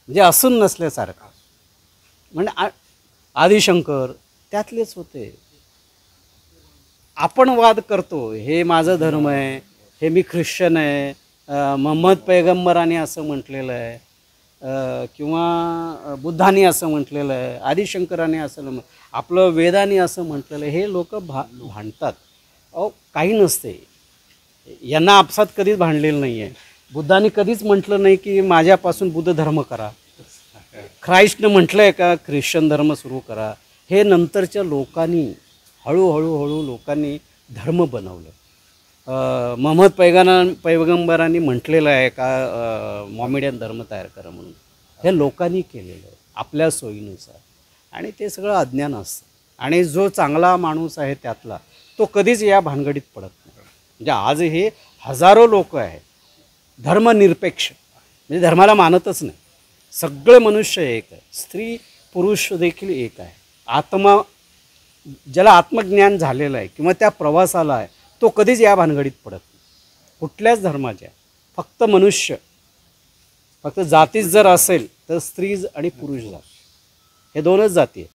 म्हणजे असून नसल्यासारखं. म्हणजे आदिशंकर त्यातलेच होते. आपण वाद करतो, हे माझं धर्म आहे, हे मी ख्रिश्चन आहे, मोहम्मद पैगंबराने असं म्हटलेलं आहे, किंवा बुद्धाने असं म्हटलेलं आहे, आदिशंकराने असं आपलं वेदाने असं म्हटलेलं आहे. हे लोक भांडतात. अहो काही नसते. यांना आपसात कधीच भांडलेलं नाही आहे. बुद्धाने कधीच म्हटलं नाही की माझ्यापासून बुद्ध धर्म करा. ख्राईस्टनं म्हटलं आहे का ख्रिश्चन धर्म सुरू करा. हे नंतरच्या लोकांनी हळूहळू लोकांनी धर्म बनवलं. मोहम्मद पैगंबरांनी म्हटलेलं आहे का मॉमेडियन धर्म तयार करा म्हणून. हे लोकांनी केलेलं आहे आपल्या सोयीनुसार. आणि ते सगळं अज्ञान असतं. आणि जो चांगला माणूस आहे त्यातला तो कधीच या भानगडीत पडत नाही. म्हणजे आज हे हजारो लोक आहेत धर्मनिरपेक्ष, म्हणजे धर्माला मानतच नाही. सगळे मनुष्य एक आहे, स्त्री पुरुष देखील एक आहे. आत्मा ज्याला आत्मज्ञान झालेलं आहे किंवा त्या प्रवासाला आहे तो कधीच या भानगडीत पडत नाही कुठल्याच धर्माच्या. फक्त मनुष्य, फक्त जातीच जर असेल तर स्त्री आणि पुरुष जात, हे दोनच जाती आहे.